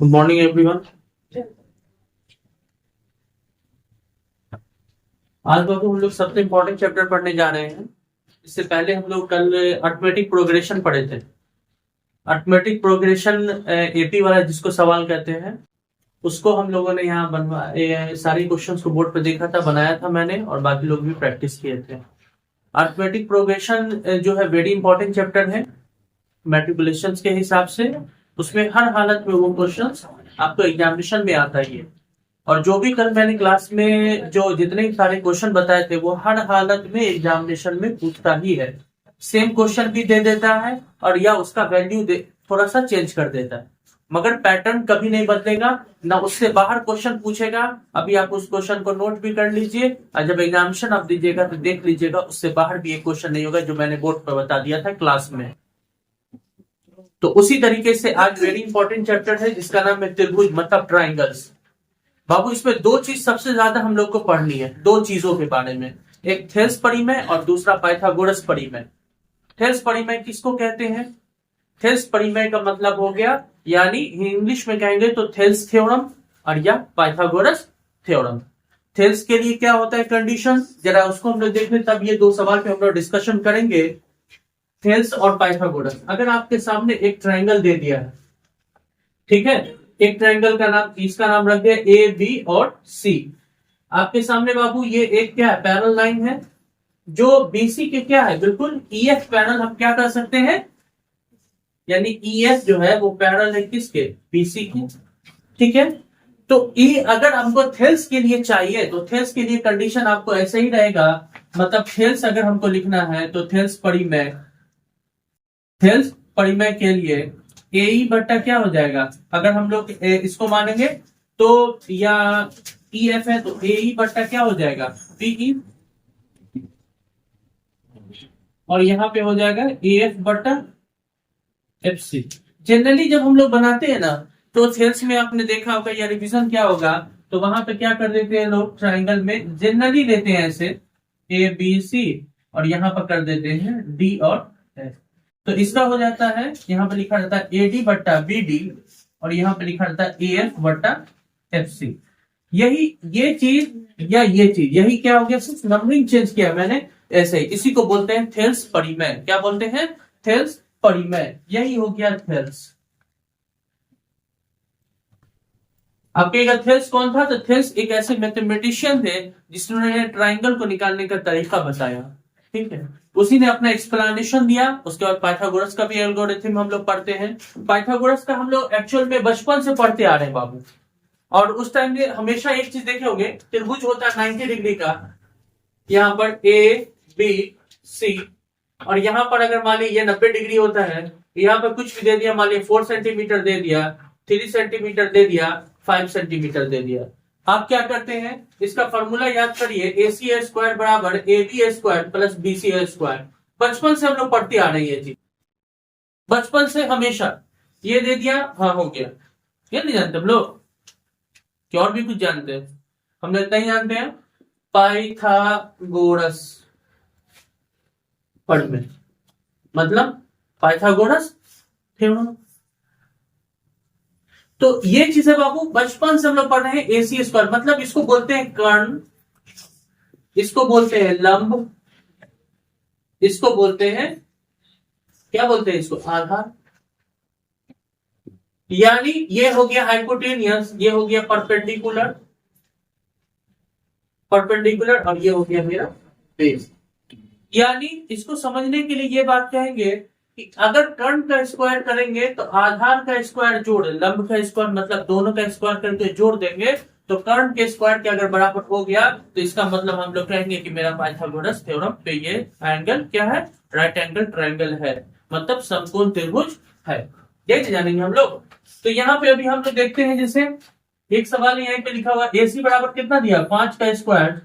Good morning everyone. आज बाबू हम लोग सबसे इम्पोर्टेंट चैप्टर पढ़ने जा रहे हैं। इससे पहले हम लोग कल अर्थमेटिक प्रोग्रेशन पढ़े थे। अर्थमेटिक प्रोग्रेशन एपी वाला जिसको सवाल कहते हैं, उसको हम लोगों ने यहाँ सारी क्वेश्चंस को बोर्ड पे देखा था, बनाया था मैंने, और बाकी लोग भी प्रैक्टिस किए थे। अर्थमेटिक प्रोग्रेशन जो है वेरी इंपॉर्टेंट चैप्टर है मैट्रिकुलेशंस के हिसाब से। उसमें हर हालत में वो क्वेश्चंस आपको एग्जामिनेशन में आता ही है। और जो भी कल मैंने क्लास में जो जितने सारे क्वेश्चन बताए थे वो हर हालत में एग्जामिनेशन में पूछता ही है। सेम क्वेश्चन भी दे देता है और या उसका वैल्यू थोड़ा सा चेंज कर देता है, मगर पैटर्न कभी नहीं बदलेगा। ना उससे बाहर क्वेश्चन पूछेगा। अभी आप उस क्वेश्चन को नोट भी कर लीजिए और जब एग्जामिनेशन आप दीजिएगा तो देख लीजिएगा, उससे बाहर भी एक क्वेश्चन नहीं होगा जो मैंने बोर्ड पर बता दिया था क्लास में। तो उसी तरीके से आज वेरी इंपॉर्टेंट चैप्टर है जिसका नाम है त्रिभुज मतलब ट्राइंगल्स। बाबू इसमें दो चीज सबसे ज्यादा हम लोग को पढ़नी है, दो चीजों के बारे में, एक थेल्स परिमेय और दूसरा पाइथागोरस परिमेय। थेल्स परिमेय किसको कहते हैं? थेल्स परिमेय का मतलब हो गया, यानी इंग्लिश में कहेंगे तो थेल्स थ्योरम और या पाइथागोरस थ्योरम। थेल्स के लिए क्या होता है कंडीशन, जरा उसको हम लोग देख लें, तब ये दो सवाल पे हम लोग डिस्कशन करेंगे। थेल्स और पाइथागोरस, अगर आपके सामने एक ट्राइंगल दे दिया है, ठीक है, एक ट्राइंगल का नाम, इसका नाम रख दिया ए बी और सी। आपके सामने बाबू ये एक क्या है, पैरेलल लाइन है जो बीसी के क्या है, बिल्कुल ईएफ पैरेलल हम क्या कर सकते हैं, यानी ईएफ जो है वो पैरेलल है किसके, बीसी के, ठीक है। तो ई अगर हमको थेल्स के लिए चाहिए तो थेल्स के लिए कंडीशन आपको ऐसे ही रहेगा, मतलब थेल्स अगर हमको लिखना है तो थेल्स परिमेय के लिए ए ई बट्टा क्या हो जाएगा, अगर हम लोग इसको मानेंगे तो, या ई एफ है तो ए ई बट्टा क्या हो जाएगा, पीई, और यहां पे हो जाएगा ए एफ बट्टा एफ सी। जनरली जब हम लोग बनाते हैं ना तो थेल्स में आपने देखा होगा या रिवीजन क्या होगा, तो वहां पे क्या कर देते हैं लोग, ट्राइंगल में जनरली लेते हैं ऐसे ए बी सी और यहां पर कर देते हैं डी और एफ। तो इसका हो जाता है, यहाँ पे लिखा जाता है ए डी बट्टा बी डी और यहाँ पे लिखा जाता है ए एफ बट्टा एफ सी। यही ये चीज या ये चीज, यही क्या हो गया, सिर्फ नंबरिंग चेंज किया मैंने, ऐसे ही। इसी को बोलते हैं थेल्स परिमेय। क्या बोलते हैं? थेल्स परिमेय। यही हो गया थेल्स। आपके थेल्स कौन था? तो थेल्स एक ऐसे मैथमेटिशियन थे जिन्होंने ट्राइंगल को निकालने का तरीका बताया, ठीक है। उसी ने अपना एक्सप्लेनेशन दिया। उसके बाद पाइथागोरस का भी एल्गोरिथम हम लोग पढ़ते हैं। पाइथागोरस का हम लोग एक्चुअल में बचपन से पढ़ते आ रहे हैं बाबू। और उस टाइम में हमेशा एक चीज देखे होंगे, त्रिभुज होता है 90 डिग्री का, यहाँ पर ए बी सी, और यहाँ पर अगर मान लीजिए 90 डिग्री होता है, यहाँ पर कुछ भी दे दिया, मान लीजिए 4 सेंटीमीटर दे दिया, 3 सेंटीमीटर दे दिया, 5 सेंटीमीटर दे दिया। आप क्या करते हैं, इसका फॉर्मूला याद करिए, ए सी ए स्क्वायर बराबर A B A square plus B C A square. बचपन से हम लोग पढ़ते आ रहे हैं ये चीज, बचपन से हमेशा। ये दे दिया, हाँ हो गया। ये नहीं जानते हम लोग कि और भी कुछ जानते हैं? हम लोग इतना ही जानते हैं, पाइथागोरस परिमेय मतलब पाइथागोरस थ्योरम। तो ये चीजें बाबू बचपन से हम लोग पढ़ रहे हैं। ए सी स्क्वायर मतलब इसको बोलते हैं कर्ण, इसको बोलते हैं लंब, इसको बोलते हैं, क्या बोलते हैं इसको, आधार। यानी ये हो गया हाइपोटेनियस, ये हो गया परपेंडिकुलर, और ये हो गया मेरा बेस। यानी इसको समझने के लिए ये बात कहेंगे कि अगर कर्ण का स्क्वायर करेंगे तो आधार का स्क्वायर जोड़ लंब का स्क्वायर, मतलब दोनों का स्क्वायर करके जोड़ देंगे तो कर्ण के स्क्वायर के अगर बराबर हो गया तो इसका मतलब हम लोग कहेंगे कि मेरा पाइथागोरस थ्योरम पे ये एंगल क्या है, राइट एंगल ट्रायंगल है, मतलब समकोण त्रिभुज है। ये जानेंगे हम लोग। तो यहाँ पे अभी हम लोग देखते हैं, जैसे एक सवाल यहाँ पे लिखा हुआ, ए सी बराबर कितना दिया, 5 का स्क्वायर,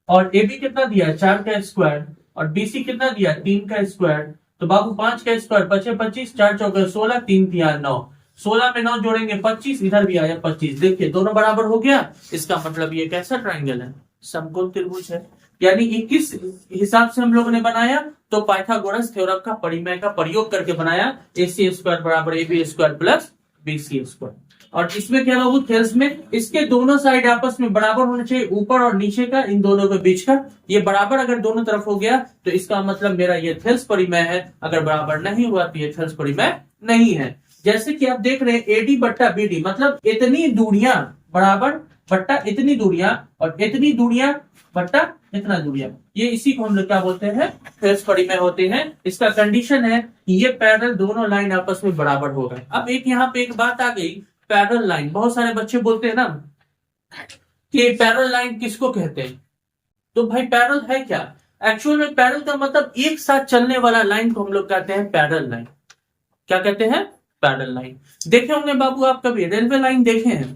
और ए बी कितना दिया, 4 का स्क्वायर, और बी सी कितना दिया, 3 का स्क्वायर। तो बाबू 5 का स्क्वायर बचे 25, 4 चौके 16, 3 3 9, 16 में 9 जोड़ेंगे 25, इधर भी आया 25। देखिए दोनों बराबर हो गया। इसका मतलब ये कैसा ट्रायंगल है, समकोण त्रिभुज है। यानी कि किस हिसाब से हम लोगों ने बनाया, तो पाइथागोरस थ्योरम का परिमेय का प्रयोग करके बनाया। ए सी स्क्वायर बराबर A B square plus BC square. और इसमें क्या होगा थेल्स में, इसके दोनों साइड आपस में बराबर होना चाहिए, ऊपर और नीचे का, इन दोनों के बीच का ये बराबर अगर दोनों तरफ हो गया तो इसका मतलब मेरा ये थेल्स परिमेय है, अगर बराबर नहीं हुआ तो ये थेल्स परिमेय नहीं है। जैसे कि आप देख रहे हैं AD बट्टा BD, मतलब इतनी दूरियां बराबर बट्टा इतनी दूरियां और इतनी दूरियां बट्टा इतना दूरियां, ये इसी को हम लोग क्या बोलते हैं, थेल्स परिमेय होते हैं। इसका कंडीशन है कि ये पैरेलल दोनों लाइन आपस में बराबर होगा। अब एक यहाँ पे एक बात आ गई, पैरेलल लाइन, बहुत सारे बच्चे बोलते हैं ना कि पैरेलल लाइन किसको कहते हैं, तो भाई पैरेलल है क्या, एक्चुअल में पैरेलल का मतलब एक साथ चलने वाला लाइन को हम लोग कहते हैं पैरेलल लाइन। क्या कहते हैं, पैरेलल लाइन। देखे होंगे बाबू आप कभी रेलवे लाइन देखे हैं,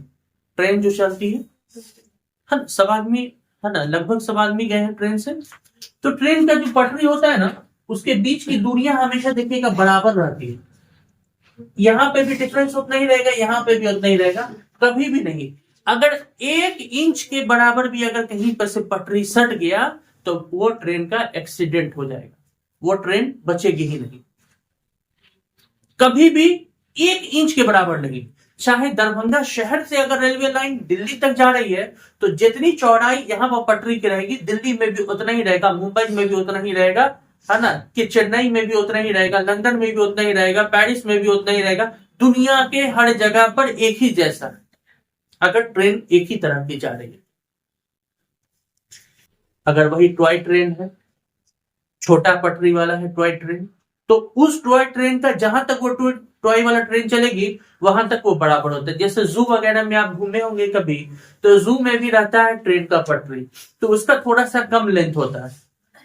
ट्रेन जो चलती है सब आदमी है ना, लगभग सब आदमी गए हैं ट्रेन से, तो ट्रेन का जो पटरी होता है ना उसके बीच की दूरियां हमेशा देखिएगा बराबर रहती है। यहाँ पे भी डिफरेंस उतना ही रहेगा, यहाँ पे भी उतना ही रहेगा, कभी भी नहीं। अगर 1 इंच के बराबर भी अगर कहीं पर से पटरी सट गया तो वो ट्रेन का एक्सीडेंट हो जाएगा, वो ट्रेन बचेगी ही नहीं, कभी भी 1 इंच के बराबर नहीं। चाहे दरभंगा शहर से अगर रेलवे लाइन दिल्ली तक जा रही है तो जितनी चौड़ाई यहाँ पर पटरी की रहेगी दिल्ली में भी उतना ही रहेगा, मुंबई में भी उतना ही रहेगा, है ना, कि चेन्नई में भी उतना ही रहेगा, लंदन में भी उतना ही रहेगा, पेरिस में भी उतना ही रहेगा। दुनिया के हर जगह पर एक ही जैसा, अगर ट्रेन एक ही तरह की जा रही है। अगर वही टॉय ट्रेन है, छोटा पटरी वाला है टॉय ट्रेन, तो उस टॉय ट्रेन का जहां तक वो टॉय वाला ट्रेन चलेगी वहां तक वो बराबर होता है। जैसे जू वगैरह में आप घूमे होंगे कभी, तो जू में भी रहता है ट्रेन का पटरी, तो उसका थोड़ा सा कम लेंथ होता है,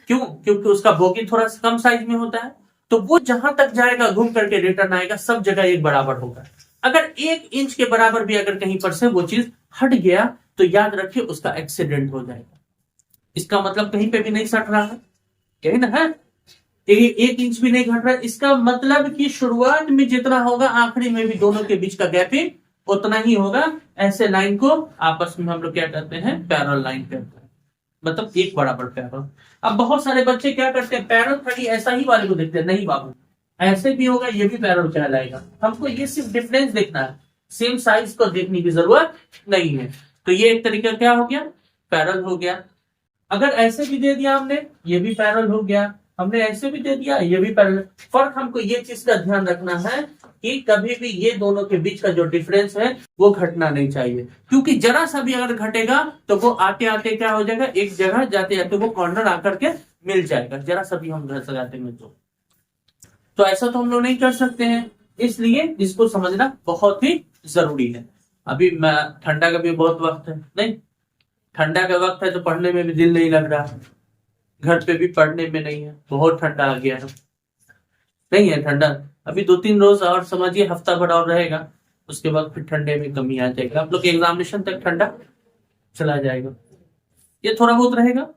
क्यों, क्योंकि उसका बोगी थोड़ा सा कम साइज में होता है, तो वो जहां तक जाएगा घूम करके रिटर्न आएगा, सब जगह एक बराबर होगा। अगर 1 इंच के बराबर भी अगर कहीं पर से वो चीज हट गया तो याद रखिए उसका एक्सीडेंट हो जाएगा। इसका मतलब कहीं पे भी नहीं सट रहा है, कहीं ना है, 1 इंच भी नहीं घट रहा है, इसका मतलब कि शुरुआत में जितना होगा आखिरी में भी दोनों के बीच का गैपिंग उतना ही होगा। ऐसे लाइन को आपस में हम लोग क्या कहते हैं, पैरेलल लाइन कहते हैं, मतलब एक बराबर पैरेलल। अब बहुत सारे बच्चे क्या करते हैं, पैरेलल खड़ी ऐसा ही वाले को देखते हैं, नहीं बाबू ऐसे भी होगा, ये भी पैरेलल कहलाएगा। हमको ये सिर्फ डिफरेंस देखना है, सेम साइज को देखने की जरूरत नहीं है। तो ये एक तरीका क्या हो गया, पैरेलल हो गया। अगर ऐसे भी दे दिया हमने, ये भी पैरेलल हो गया, हमने ऐसे भी दे दिया, ये भी पैरेलल। फर्क हमको ये चीज का ध्यान रखना है कि कभी भी ये दोनों के बीच का जो डिफरेंस है वो घटना नहीं चाहिए, क्योंकि जरा सा भी अगर घटेगा तो वो आते आते क्या हो जाएगा, एक जगह जाते जाते वो कॉर्नर आकर के मिल जाएगा, जरा सा भी हम घर से जाते हैं तो ऐसा तो हम लोग नहीं कर सकते हैं, इसलिए इसको समझना बहुत ही जरूरी है। अभी ठंडा का भी बहुत वक्त है, नहीं ठंडा का वक्त है तो पढ़ने में भी दिल नहीं लग रहा, घर पे भी पढ़ने में नहीं है, बहुत ठंडा आ गया है, नहीं है ठंडा, अभी 2-3 रोज और समझिए हफ्ता भर और रहेगा, उसके बाद फिर ठंडे में कमी आ जाएगा, आप लोग एग्जामिनेशन तक ठंडा चला जाएगा। ये थोड़ा बहुत रहेगा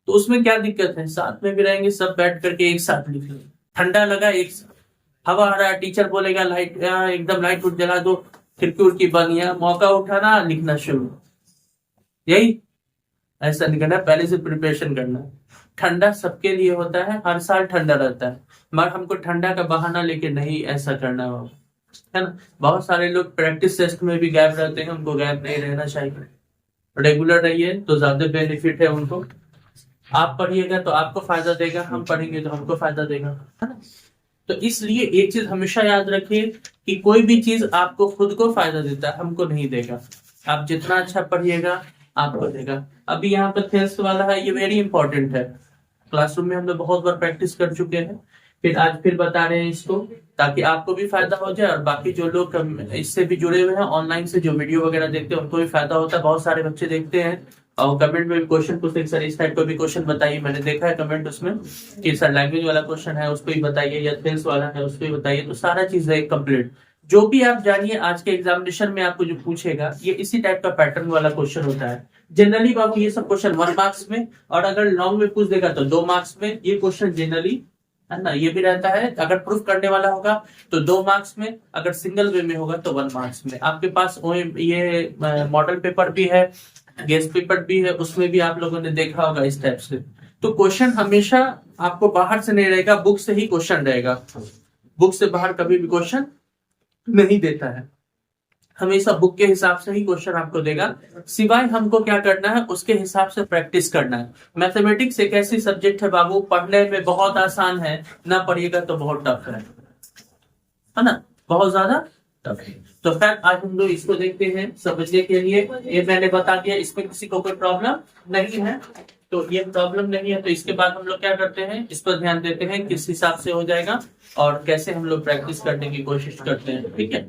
तो उसमें क्या दिक्कत है, साथ में भी रहेंगे, सब बैठ करके एक साथ लिख लेंगे। ठंडा लगा, एक हवा आ रहा है, टीचर बोलेगा लाइट एकदम लाइट उठ जला दो, खिड़की उड़की बंद, या मौका उठाना लिखना शुरू, यही ऐसा नहीं करना, पहले से प्रिपरेशन करना। ठंडा सबके लिए होता है, हर साल ठंडा रहता है, मगर हमको ठंडा का बहाना लेके नहीं ऐसा करना होगा, है ना। बहुत सारे लोग प्रैक्टिस टेस्ट में भी गैप रहते हैं, उनको गैप नहीं रहना चाहिए, रेगुलर रहिए तो ज्यादा बेनिफिट है उनको। आप पढ़िएगा तो आपको फायदा देगा, हम पढ़ेंगे तो हमको फायदा देगा, है ना। तो इसलिए एक चीज हमेशा याद रखिए कि कोई भी चीज आपको खुद को फायदा देता है, हमको नहीं देगा। आप जितना अच्छा पढ़िएगा आपको देगा। अभी यहाँ पर थेल्स वाला है, ये वेरी इंपॉर्टेंट है, क्लासरूम में हम लोग बहुत बार प्रैक्टिस कर चुके हैं, फिर आज फिर बता रहे हैं इसको, ताकि आपको भी फायदा हो जाए और बाकी जो लोग इससे भी जुड़े हुए हैं, ऑनलाइन से जो वीडियो वगैरह देखते हैं उनको भी फायदा होता है। बहुत सारे बच्चे देखते हैं और कमेंट में भी क्वेश्चन पूछते हैं, सर इस टाइप को भी क्वेश्चन बताइए, मैंने देखा है कमेंट उसमें कि सर लैंग्वेज वाला क्वेश्चन है उसको ही बताइए, या थेल्स वाला है उसको ही बताइए। तो सारा चीज है कंप्लीट, जो भी आप जानिए आज के एग्जामिनेशन में आपको जो पूछेगा ये इसी टाइप का पैटर्न वाला क्वेश्चन होता है। जनरली बाबू ये सब क्वेश्चन 1 मार्क्स में, और अगर लॉन्ग में पूछ देगा तो 2 मार्क्स में, ये क्वेश्चन जनरली, है ना, ये भी रहता है। अगर प्रूफ करने वाला होगा तो 2 मार्क्स में, अगर सिंगल वे में होगा तो 1 मार्क्स में। आपके पास ये मॉडल पेपर भी है, गेस्ट पेपर भी है, उसमें भी आप लोगों ने देखा होगा इस टाइप से। तो क्वेश्चन हमेशा आपको बाहर से नहीं रहेगा, बुक से ही क्वेश्चन रहेगा, बुक से बाहर कभी भी क्वेश्चन नहीं देता है। हमेशा बुक के हिसाब से ही क्वेश्चन आपको देगा, सिवाय हमको क्या करना है, उसके हिसाब से प्रैक्टिस करना है। मैथमेटिक्स एक ऐसी सब्जेक्ट है बाबू, पढ़ने में बहुत आसान है, ना पढ़िएगा तो बहुत टफ है ना, बहुत ज्यादा टफ है। तो खैर आज हम लोग इसको देखते हैं समझने के लिए। ये मैंने बता दिया, इसमें किसी को कोई प्रॉब्लम नहीं है। तो ये प्रॉब्लम नहीं है, तो इसके बाद हम लोग क्या करते हैं, इस पर ध्यान देते हैं किस हिसाब से हो जाएगा और कैसे हम लोग प्रैक्टिस करने की कोशिश करते हैं। ठीक है,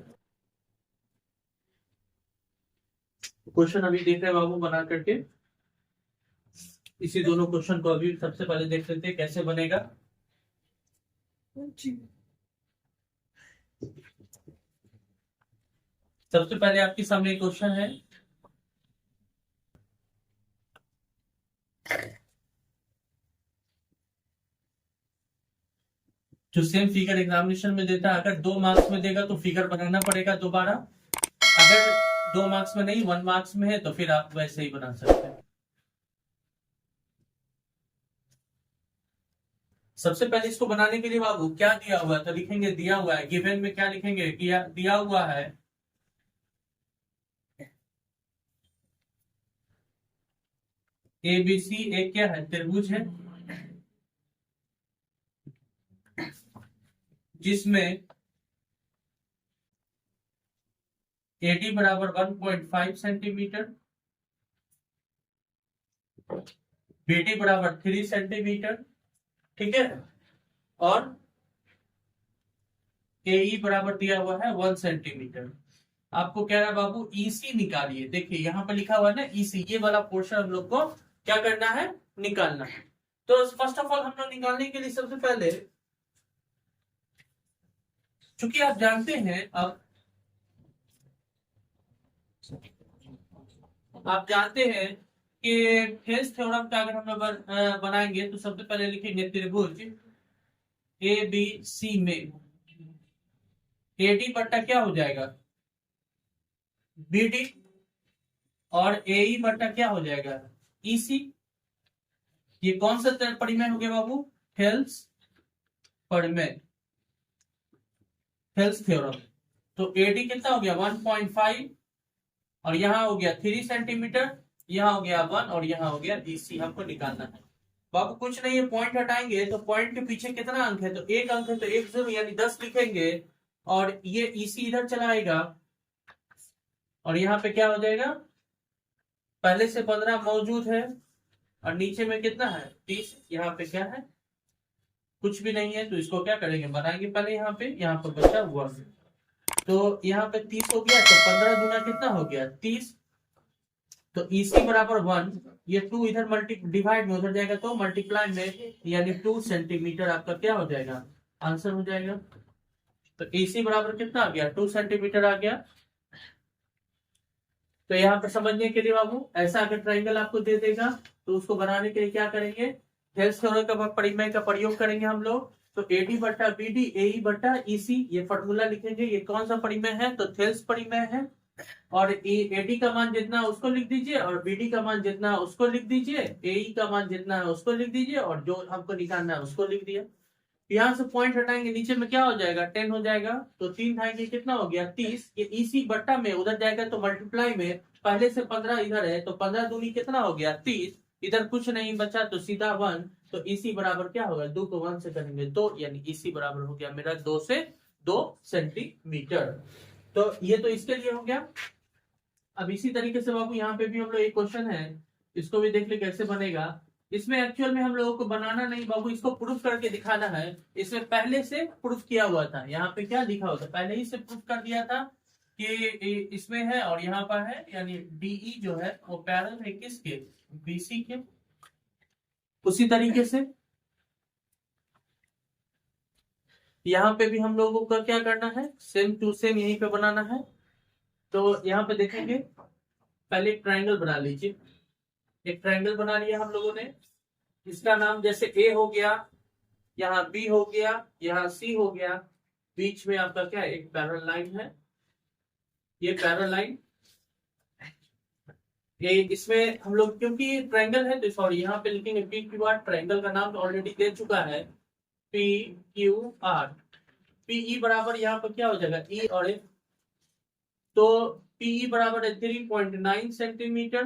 क्वेश्चन अभी देख रहे हैं बाबू बना करके। इसी दोनों क्वेश्चन को अभी सबसे पहले देख लेते हैं कैसे बनेगा। सबसे पहले आपके सामने एक क्वेश्चन है, जो सेम फिगर एग्जामिनेशन में देता है, अगर 2 मार्क्स में देगा तो फिगर बनाना पड़ेगा दोबारा, अगर 2 मार्क्स में नहीं 1 मार्क्स में है तो फिर आप वैसे ही बना सकते हैं। सबसे पहले इसको बनाने के लिए बाबू क्या दिया हुआ है, तो लिखेंगे दिया हुआ है, गिवन में क्या लिखेंगे, दिया हुआ है ABC एक क्या है, त्रिभुज है, जिसमें AD बराबर 1.5 सेंटीमीटर, BD बराबर 3 सेंटीमीटर, ठीक है, और AE बराबर दिया हुआ है 1 सेंटीमीटर। आपको कह रहा है बाबू EC निकालिए। देखिए यहाँ पे लिखा हुआ है ना EC, ये वाला पोर्शन हम लोग को क्या करना है, निकालना है। तो फर्स्ट ऑफ ऑल हम लोग निकालने के लिए सबसे पहले, चूंकि आप जानते हैं, अब आप जानते हैं कि हेल्स थ्योरम का अगर हम लोग बनाएंगे तो सबसे पहले लिखेंगे त्रिभुज ABC में AD बट्टा क्या हो जाएगा, BD, और AE बट्टा क्या हो जाएगा, EC। ये कौन सा परिमेय हो गया बाबू, हेल्स परिमेय, हेल्स थ्योरम। तो AD कितना हो गया 1.5, और यहाँ हो गया 3 सेंटीमीटर, यहाँ हो गया 1, और यहाँ हो गया EC। हमको निकालना है बाबू, कुछ नहीं है, पॉइंट हटाएंगे तो पॉइंट के पीछे कितना अंक है, तो 1 अंक है, तो 1 0 यानी 10 लिखेंगे, और ये EC इधर चला आएगा, और यहाँ पे क्या हो जाएगा, पहले से 15 मौजूद है, और नीचे में कितना है 30, यहाँ पे क्या है, कुछ भी नहीं है, तो इसको क्या करेंगे, बनाएंगे पहले यहाँ पे बचा हुआ, तो यहाँ पे 30 हो गया, तो 15 गुना कितना हो गया 30, तो EC बराबर 1, ये 2 इधर मल्टी डिवाइड में उधर जाएगा तो मल्टीप्लाई में, यानी 2 सेंटीमीटर आपका क्या हो जाएगा, आंसर हो जाएगा। तो EC बराबर कितना आ गया, 2 सेंटीमीटर आ गया। तो यहाँ पर समझने के लिए बाबू, ऐसा अगर ट्राइंगल आपको दे देगा तो उसको बनाने के लिए क्या करेंगे, हेल्स थ्योरम का परिमेय का प्रयोग करेंगे हम लोग। तो AD बट्टा BD AE बट्टा EC, ये फॉर्मूला लिखेंगे, ये कौन सा परिमेय है, तो थेल्स परिमेय है, और AD का मान जितना उसको लिख दीजिए, और BD का मान जितना उसको लिख दीजिए, AE का मान जितना है उसको लिख दीजिए, और जो हमको निकालना है उसको लिख दिया। यहाँ से पॉइंट हटाएंगे, नीचे में क्या हो जाएगा 10 हो जाएगा, तो 3 खाएंगे कितना हो गया 30, ये EC बट्टा में उधर जाएगा तो मल्टीप्लाई में, पहले से 15 इधर है, तो 15 दूनी कितना हो गया 30, इधर कुछ नहीं बचा तो सीधा 1, तो EC बराबर क्या होगा, 2 को 1 से करेंगे 2, यानी EC बराबर हो गया मेरा 2 से 2 सेंटीमीटर। तो ये तो इसके लिए हो गया। अब इसी तरीके से बाबू यहाँ पे भी हम लोग एक क्वेश्चन है, इसको भी देख ले कैसे बनेगा। इसमें एक्चुअल में हम लोगों को बनाना नहीं बाबू, इसको प्रूफ करके दिखाना है। इसमें पहले से प्रूफ किया हुआ था, यहाँ पे क्या लिखा हुआ था, पहले ही से प्रूफ कर दिया था कि इसमें है, और यहाँ पर है, यानी DE जो है वो पैरेलल है किसके, BC के। उसी तरीके से यहाँ पे भी हम लोगों का क्या करना है, सेम टू सेम यहीं पे बनाना है। तो यहाँ पे देखेंगे, पहले एक ट्राइंगल बना लीजिए। एक ट्राइंगल बना लिया हम लोगों ने, इसका नाम जैसे A हो गया, यहाँ B हो गया, यहाँ C हो गया, बीच में आपका क्या है, एक पैरेलल लाइन है, ये पैरेलल लाइन। ये इसमें हम लोग क्योंकि ये ट्राइंगल है तो सॉरी यहाँ पे लिखेंगे PQR, ट्राइंगल का नाम तो ऑलरेडी दे चुका है PQR। पीई बराबर यहाँ पर क्या हो जाएगा, ई और एफ। तो पीई बराबर है 3.9 सेंटीमीटर,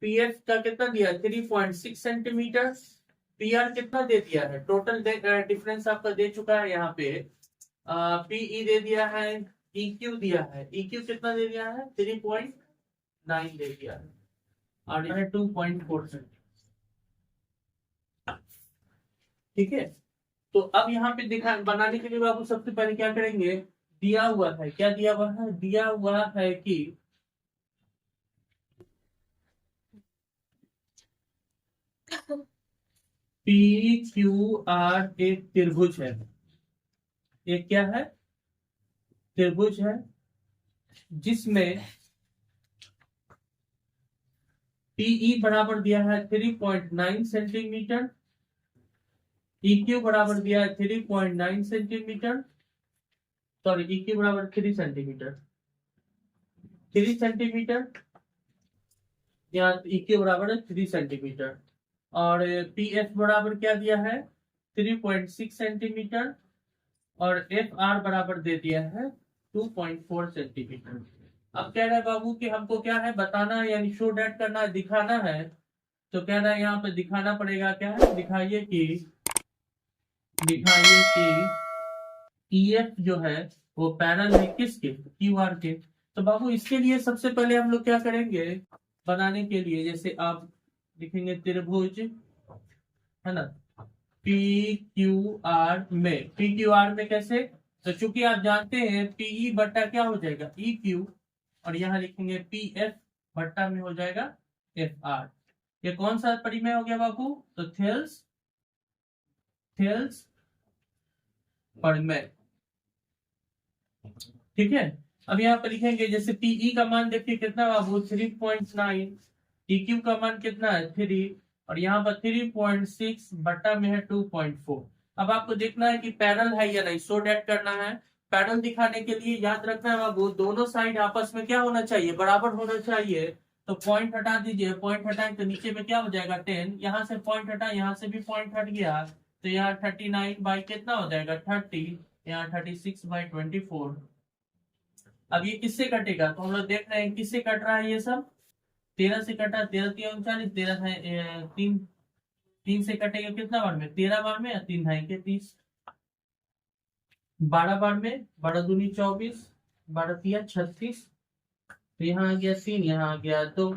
पीएफ का कितना दिया है 3.6 सेंटीमीटर, पीआर कितना दे दिया है, टोटल डिफरेंस आपका दे चुका है यहाँ पे। पीई दे दिया है, EQ दिया है, EQ कितना दे दिया है 3.9 दे दिया है, और यह 2.4। ठीक है, तो अब यहाँ पे दिखा बनाने के लिए बाबू सबसे पहले क्या करेंगे, दिया हुआ है, क्या दिया हुआ है, दिया हुआ है कि PQR एक त्रिभुज है, एक क्या है, त्रिभुज है, जिसमें PE बराबर दिया है 3.9 सेंटीमीटर, EQ बराबर दिया है 3.9 सेंटीमीटर, सॉरी EQ बराबर 3 सेंटीमीटर, 3 सेंटीमीटर, यहाँ EQ बराबर है 3 सेंटीमीटर, और PF बराबर क्या दिया है 3.6 सेंटीमीटर, और FR बराबर दे दिया है 2.4 सेंटीमीटर। अब कह रहा है बाबू कि हमको क्या है बताना है, यानी शो डैट करना है, दिखाना है। तो कह रहा है यहाँ पे दिखाना पड़ेगा, क्या है, दिखाइए कि EF जो है वो पैरेलल है किसके, QR के। तो बाबू इसके लिए सबसे पहले हम लोग क्या करेंगे, बनाने के लिए जैसे आप लिखेंगे त्रिभुज, है ना, PQR में कैसे, तो चूंकि आप जानते हैं PE बट्टा क्या हो जाएगा EQ, और यहाँ लिखेंगे PF बट्टा में हो जाएगा FR। ये कौन सा परिमेय हो गया बाबू, तो थेल्स परिमेय। ठीक है, अब यहाँ पर लिखेंगे जैसे PE का मान देखिए कितना बाबू 3.9, EQ का मान कितना है 3, और यहाँ पर 3.6 बट्टा में है 2.4। अब आपको देखना है कि पैरेलल है या नहीं, सो डैट करना है। पैरेलल दिखाने के लिए याद रखना है बाबू दोनों साइड आपस में क्या होना चाहिए, बराबर होना चाहिए। तो पॉइंट हटा दीजिए, पॉइंट हटाएं तो नीचे में क्या हो जाएगा 10, यहाँ से पॉइंट हटा, यहाँ से भी पॉइंट हट गया, तो यहाँ 39 बाई कितना हो जाएगा 30, यहाँ 36 बाई 24। अब ये किससे कटेगा, तो हम लोग देख रहे हैं किससे कट रहा है, ये सब 13 से कटा, 13 3 39, 13 है 3 से कटेगा कितना बार में, 13 बार में, 3 है 30, 12 बार में, 12 दूनी 24, 12 तिया 36, तो यहाँ आ गया 3, यहाँ आ गया 2।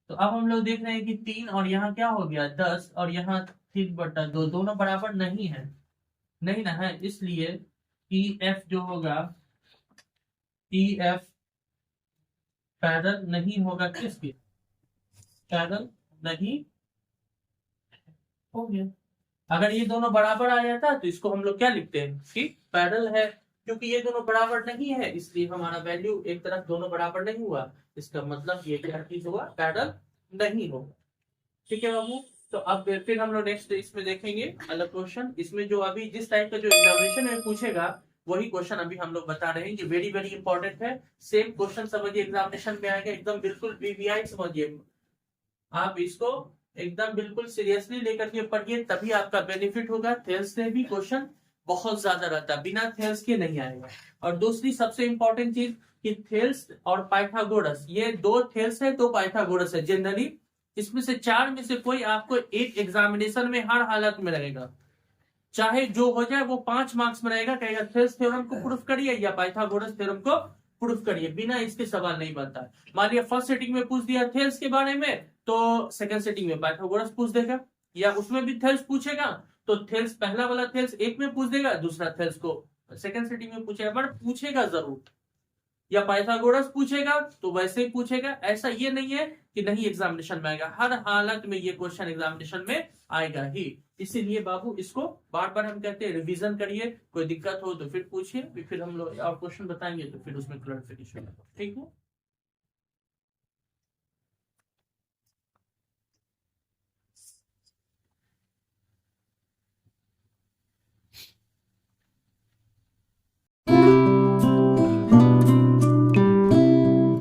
तो अब हम लोग देख रहे हैं कि 3 और यहाँ क्या हो गया 10, और यहाँ 3/2, दोनों बराबर नहीं है, नहीं ना है, इसलिए EF जो होगा, EF पैरेलल नहीं होगा किसके, पैरेलल नहीं हो गया। अगर ये दोनों बराबर आ जाता तो इसको हम लोग क्या लिखते हैं कि पैरेलल है, क्योंकि ये दोनों बराबर नहीं है इसलिए हमारा वैल्यू एक तरफ दोनों बराबर नहीं हुआ, इसका मतलब ये क्या चीज हुआ, पैरेलल नहीं होगा। ठीक है बाबू, तो अब फिर हम लोग नेक्स्ट इसमें देखेंगे अलग क्वेश्चन, इसमें जो अभी जिस टाइप का जो एग्जामिनेशन में पूछेगा वही क्वेश्चन अभी हम लोग बता रहे हैं, ये वेरी वेरी इंपॉर्टेंट है। सेम क्वेश्चन समझिए एग्जामिनेशन में आएगा, एकदम बिल्कुल VVI समझिए, आप इसको एकदम बिल्कुल सीरियसली लेकर के पढ़िए, तभी आपका बेनिफिट होगा। थेल्स से भी क्वेश्चन बहुत ज्यादा रहता है, बिना थेल्स के नहीं आएगा। और दूसरी सबसे इंपॉर्टेंट चीज कि थेल्स और पाइथागोरस, ये 2 थेल्स है 2 पाइथागोरस है, जनरली इसमें से 4 में से कोई आपको एक एग्जामिनेशन में हर हालत में रहेगा, चाहे जो हो जाए वो 5 मार्क्स में रहेगा, कहेगा थेल्स थ्योरम को प्रूफ करिए या पाइथागोरस थ्योरम को प्रूफ करिए, बिना इसके सवाल नहीं बनता है। मान लिया फर्स्ट सेटिंग में पूछ दिया थेल्स के बारे में, तो सेकंड सेटिंग में पाइथागोरस पूछ देगा, या उसमें भी थेल्स पूछेगा तो थेल्स पहला वाला थेल्स एक में पूछ देगा, दूसरा थेल्स को सेकंड सेटिंग में पूछेगा, बट पूछेगा जरूर। या पाइथागोरस पूछेगा तो वैसे ही पूछेगा, ऐसा ये नहीं है कि नहीं एग्जामिनेशन में आएगा, हर हालत में ये क्वेश्चन एग्जामिनेशन में आएगा ही। इसीलिए बाबू इसको बार बार हम कहते हैं रिवीजन करिए, कोई दिक्कत हो तो फिर पूछिए, फिर हम लोग और क्वेश्चन बताएंगे तो फिर उसमें क्लैरिफिकेशन। ठीक है।